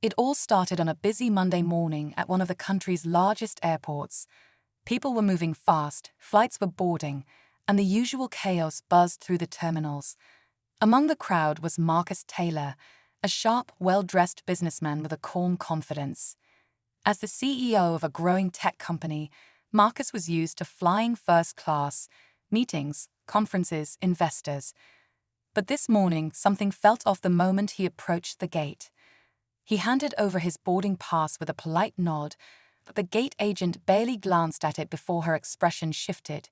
It all started on a busy Monday morning at one of the country's largest airports. People were moving fast, flights were boarding, and the usual chaos buzzed through the terminals. Among the crowd was Marcus Taylor, a sharp, well-dressed businessman with a calm confidence. As the CEO of a growing tech company, Marcus was used to flying first class, meetings, conferences, investors. But this morning, something felt off the moment he approached the gate. He handed over his boarding pass with a polite nod, but the gate agent barely glanced at it before her expression shifted.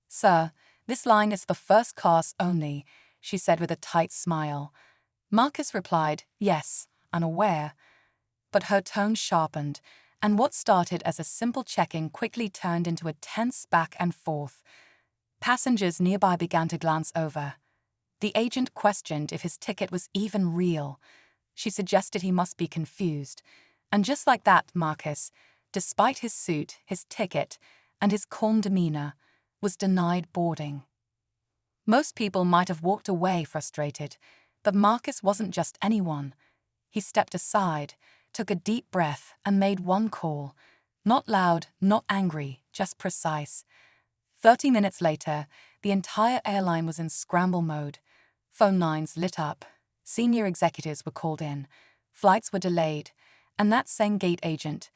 "Sir, this line is for first class only," she said with a tight smile. Marcus replied, "Yes," unaware. But her tone sharpened, and what started as a simple check-in quickly turned into a tense back and forth. Passengers nearby began to glance over. The agent questioned if his ticket was even real. She suggested he must be confused. And just like that, Marcus, despite his suit, his ticket, and his calm demeanor, was denied boarding. Most people might have walked away frustrated, but Marcus wasn't just anyone. He stepped aside, took a deep breath, and made one call. Not loud, not angry, just precise. 30 minutes later, the entire airline was in scramble mode. Phone lines lit up. Senior executives were called in. Flights were delayed. And that same gate agent,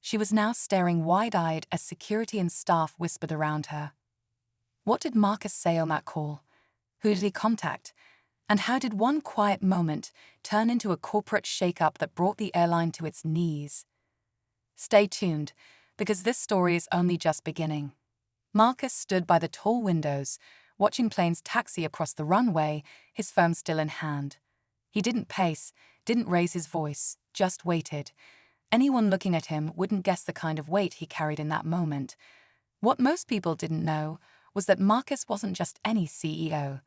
she was now staring wide-eyed as security and staff whispered around her. What did Marcus say on that call? Who did he contact? And how did one quiet moment turn into a corporate shakeup that brought the airline to its knees? Stay tuned, because this story is only just beginning. Marcus stood by the tall windows, watching planes taxi across the runway, his phone still in hand. He didn't pace, didn't raise his voice, just waited. Anyone looking at him wouldn't guess the kind of weight he carried in that moment. What most people didn't know was that Marcus wasn't just any CEO.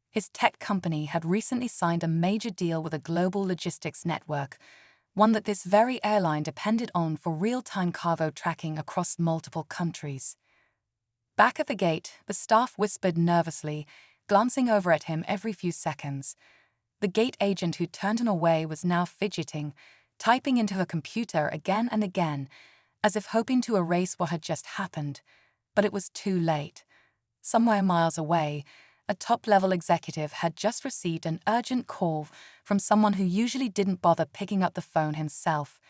His tech company had recently signed a major deal with a global logistics network, one that this very airline depended on for real-time cargo tracking across multiple countries. Back at the gate, the staff whispered nervously, glancing over at him every few seconds. The gate agent who turned him away was now fidgeting, typing into her computer again and again, as if hoping to erase what had just happened. But it was too late. Somewhere miles away, a top-level executive had just received an urgent call from someone who usually didn't bother picking up the phone himself.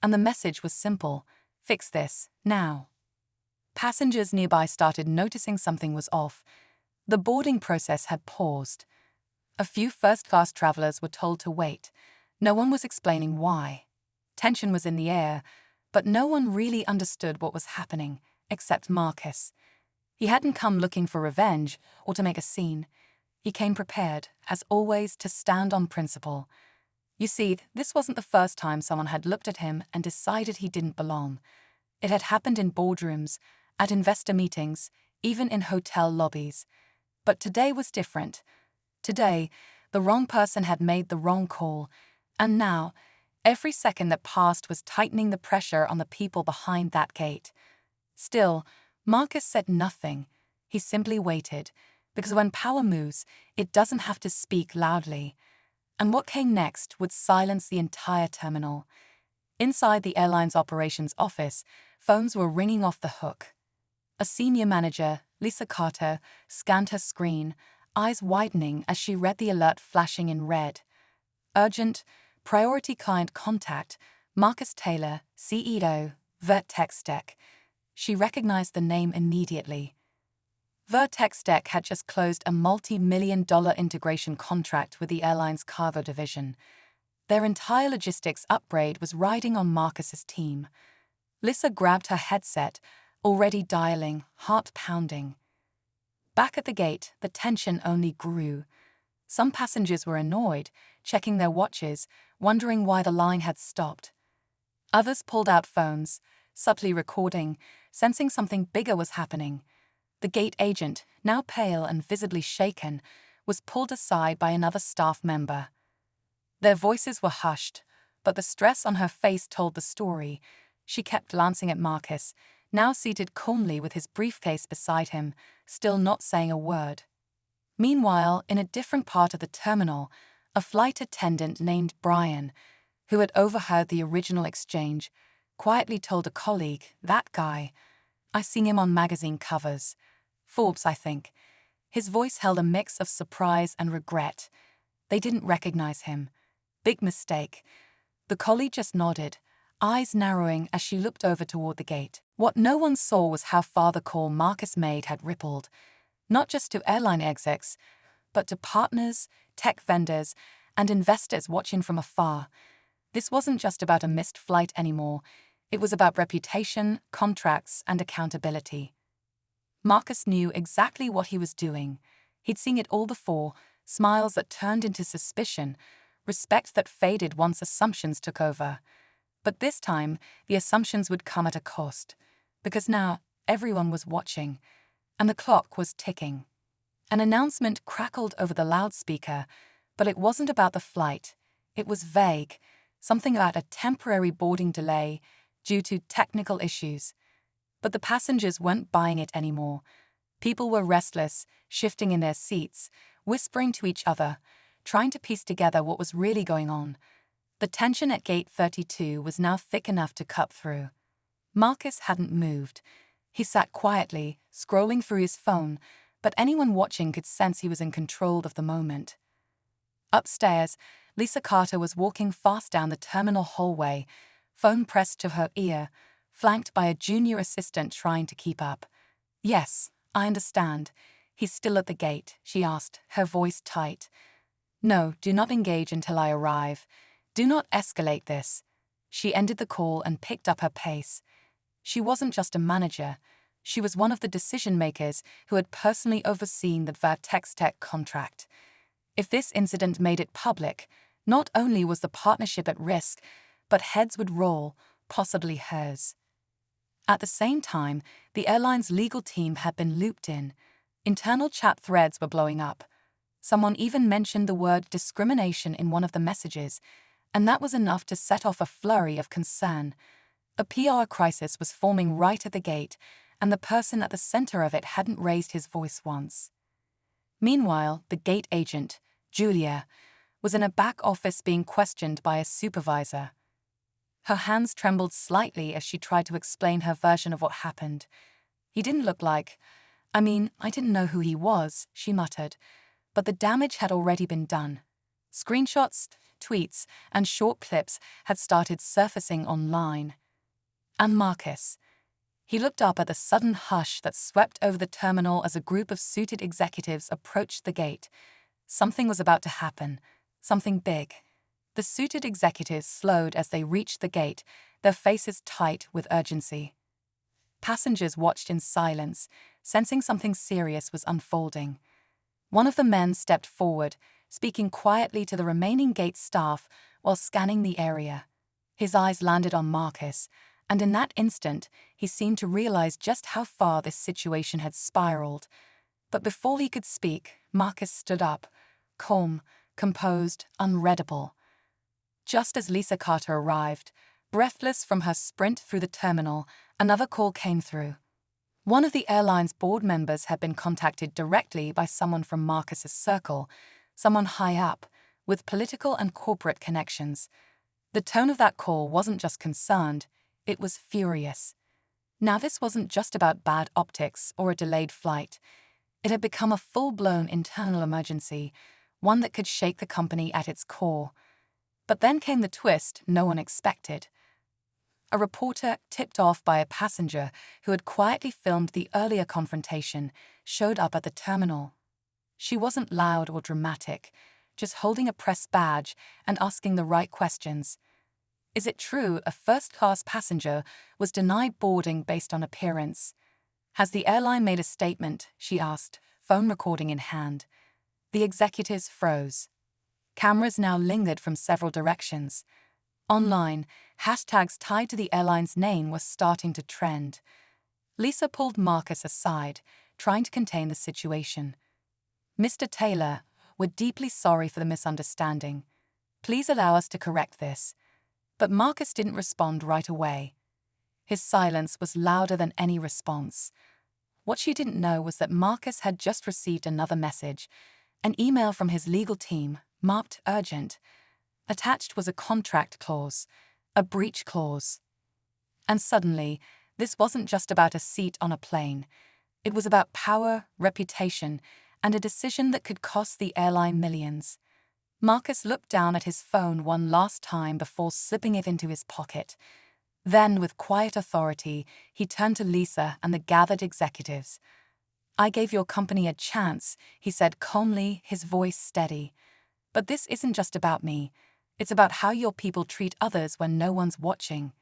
And the message was simple: "Fix this, now." Passengers nearby started noticing something was off. The boarding process had paused. A few first-class travelers were told to wait. No one was explaining why. Tension was in the air, but no one really understood what was happening, except Marcus. He hadn't come looking for revenge or to make a scene. He came prepared, as always, to stand on principle. You see, this wasn't the first time someone had looked at him and decided he didn't belong. It had happened in boardrooms, at investor meetings, even in hotel lobbies. But today was different. Today, the wrong person had made the wrong call, and now, every second that passed was tightening the pressure on the people behind that gate. Still, Marcus said nothing. He simply waited, because when power moves, it doesn't have to speak loudly. And what came next would silence the entire terminal. Inside the airline's operations office, phones were ringing off the hook. A senior manager, Lisa Carter, scanned her screen, eyes widening as she read the alert flashing in red. Urgent, priority client contact, Marcus Taylor, CEO, Vertex Tech. She recognized the name immediately. Vertex Tech had just closed a multi-million-dollar integration contract with the airline's cargo division. Their entire logistics upgrade was riding on Marcus's team. Lisa grabbed her headset, already dialing, heart pounding. Back at the gate, the tension only grew. Some passengers were annoyed, checking their watches, wondering why the line had stopped. Others pulled out phones, subtly recording, sensing something bigger was happening. The gate agent, now pale and visibly shaken, was pulled aside by another staff member. Their voices were hushed, but the stress on her face told the story. She kept glancing at Marcus, now seated calmly with his briefcase beside him, still not saying a word. Meanwhile, in a different part of the terminal, a flight attendant named Brian, who had overheard the original exchange, quietly told a colleague, "That guy, I seen him on magazine covers. Forbes, I think." His voice held a mix of surprise and regret. They didn't recognize him. Big mistake. The colleague just nodded, eyes narrowing as she looked over toward the gate. What no one saw was how far the call Marcus made had rippled, not just to airline execs, but to partners, tech vendors, and investors watching from afar. This wasn't just about a missed flight anymore. It was about reputation, contracts, and accountability. Marcus knew exactly what he was doing. He'd seen it all before, smiles that turned into suspicion, respect that faded once assumptions took over. But this time, the assumptions would come at a cost, because now everyone was watching, and the clock was ticking. An announcement crackled over the loudspeaker, but it wasn't about the flight. It was vague, something about a temporary boarding delay due to technical issues. But the passengers weren't buying it anymore. People were restless, shifting in their seats, whispering to each other, trying to piece together what was really going on. The tension at gate 32 was now thick enough to cut through. Marcus hadn't moved. He sat quietly, scrolling through his phone, but anyone watching could sense he was in control of the moment. Upstairs, Lisa Carter was walking fast down the terminal hallway, phone pressed to her ear, flanked by a junior assistant trying to keep up. "Yes, I understand. He's still at the gate," she asked, her voice tight. "No, do not engage until I arrive. Do not escalate this." She ended the call and picked up her pace. She wasn't just a manager. She was one of the decision-makers who had personally overseen the Vertex Tech contract. If this incident made it public, not only was the partnership at risk, but heads would roll, possibly hers. At the same time, the airline's legal team had been looped in. Internal chat threads were blowing up. Someone even mentioned the word discrimination in one of the messages, and that was enough to set off a flurry of concern. A PR crisis was forming right at the gate, and the person at the center of it hadn't raised his voice once. Meanwhile, the gate agent, Julia, was in a back office being questioned by a supervisor. Her hands trembled slightly as she tried to explain her version of what happened. "He didn't look like... I didn't know who he was," she muttered. But the damage had already been done. Screenshots, tweets, and short clips had started surfacing online. And Marcus. He looked up at the sudden hush that swept over the terminal as a group of suited executives approached the gate. Something was about to happen. Something big. The suited executives slowed as they reached the gate, their faces tight with urgency. Passengers watched in silence, sensing something serious was unfolding. One of the men stepped forward, speaking quietly to the remaining gate staff while scanning the area. His eyes landed on Marcus, and in that instant, he seemed to realize just how far this situation had spiraled. But before he could speak, Marcus stood up, calm, composed, unreadable. Just as Lisa Carter arrived, breathless from her sprint through the terminal, another call came through. One of the airline's board members had been contacted directly by someone from Marcus's circle, someone high up, with political and corporate connections. The tone of that call wasn't just concerned, it was furious. Now this wasn't just about bad optics or a delayed flight. It had become a full-blown internal emergency, one that could shake the company at its core. But then came the twist no one expected. A reporter, tipped off by a passenger who had quietly filmed the earlier confrontation, showed up at the terminal. She wasn't loud or dramatic, just holding a press badge and asking the right questions. Is it true a first-class passenger was denied boarding based on appearance? Has the airline made a statement? She asked, phone recording in hand. The executives froze. Cameras now lingered from several directions. Online, hashtags tied to the airline's name were starting to trend. Lisa pulled Marcus aside, trying to contain the situation. "Mr. Taylor, we're deeply sorry for the misunderstanding. Please allow us to correct this." But Marcus didn't respond right away. His silence was louder than any response. What she didn't know was that Marcus had just received another message, an email from his legal team, marked urgent. Attached was a contract clause, a breach clause. And suddenly, this wasn't just about a seat on a plane. It was about power, reputation, and a decision that could cost the airline millions. Marcus looked down at his phone one last time before slipping it into his pocket. Then, with quiet authority, he turned to Lisa and the gathered executives. "I gave your company a chance," he said calmly, his voice steady. "But this isn't just about me. It's about how your people treat others when no one's watching."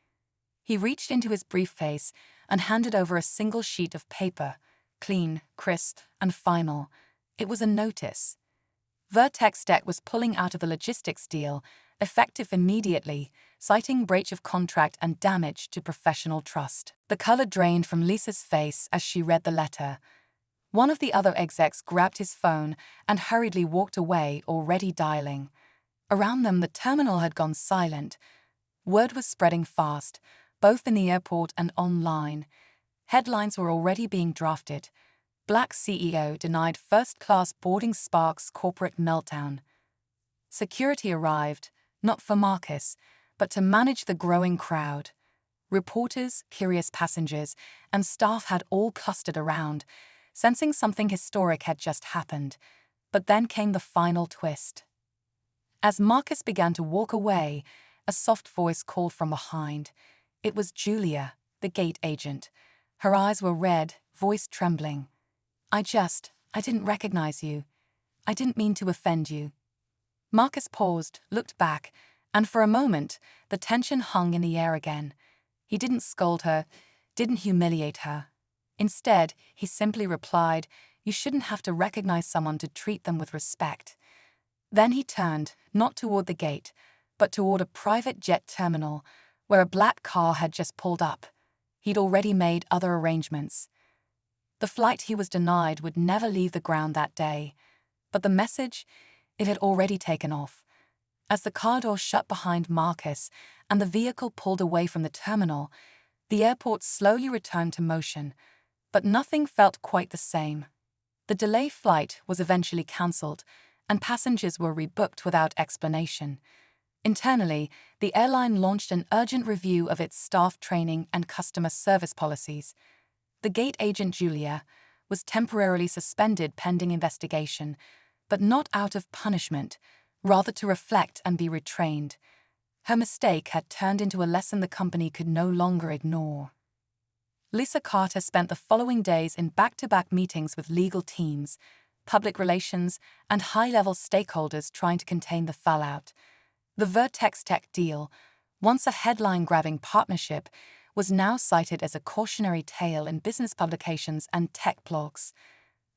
He reached into his briefcase and handed over a single sheet of paper, clean, crisp, and final. It was a notice. Vertex Tech was pulling out of the logistics deal, effective immediately, citing breach of contract and damage to professional trust. The color drained from Lisa's face as she read the letter. One of the other execs grabbed his phone and hurriedly walked away, already dialing. Around them, the terminal had gone silent. Word was spreading fast, both in the airport and online. Headlines were already being drafted. Black CEO denied first-class boarding sparks corporate meltdown. Security arrived, not for Marcus, but to manage the growing crowd. Reporters, curious passengers, and staff had all clustered around, sensing something historic had just happened. But then came the final twist. As Marcus began to walk away, a soft voice called from behind. It was Julia, the gate agent. Her eyes were red, voice trembling. I didn't recognize you. I didn't mean to offend you." Marcus paused, looked back, and for a moment, the tension hung in the air again. He didn't scold her, didn't humiliate her. Instead, he simply replied, "You shouldn't have to recognize someone to treat them with respect." Then he turned, not toward the gate, but toward a private jet terminal, where a black car had just pulled up. He'd already made other arrangements. The flight he was denied would never leave the ground that day. But the message, it had already taken off. As the car door shut behind Marcus and the vehicle pulled away from the terminal, the airport slowly returned to motion. But nothing felt quite the same. The delay flight was eventually cancelled, and passengers were rebooked without explanation. Internally, the airline launched an urgent review of its staff training and customer service policies. The gate agent Julia was temporarily suspended pending investigation, but not out of punishment, rather to reflect and be retrained. Her mistake had turned into a lesson the company could no longer ignore. Lisa Carter spent the following days in back-to-back meetings with legal teams, public relations, and high-level stakeholders trying to contain the fallout. The Vertex Tech deal, once a headline-grabbing partnership, was now cited as a cautionary tale in business publications and tech blogs.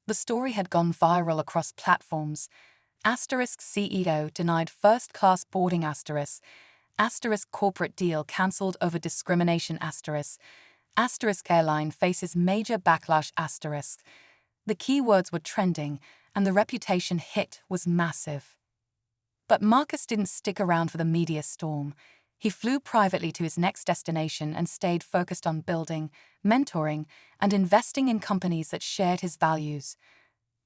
The story had gone viral across platforms. Asterisk CEO denied first-class boarding asterisk corporate deal cancelled over discrimination asterisk airline faces major backlash asterisk. The keywords were trending, and the reputation hit was massive. But Marcus didn't stick around for the media storm. He flew privately to his next destination and stayed focused on building, mentoring, and investing in companies that shared his values.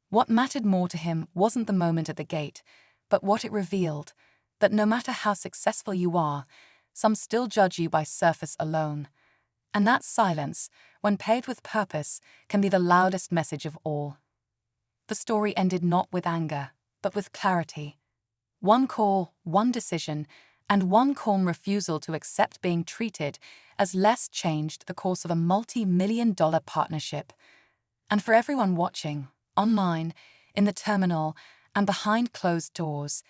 What mattered more to him wasn't the moment at the gate, but what it revealed, that no matter how successful you are, some still judge you by surface alone. And that silence, when paired with purpose, can be the loudest message of all. The story ended not with anger, but with clarity. One call, one decision, and one calm refusal to accept being treated as less changed the course of a multi-million-dollar partnership. And for everyone watching, online, in the terminal, and behind closed doors,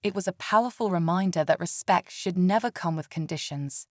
it was a powerful reminder that respect should never come with conditions.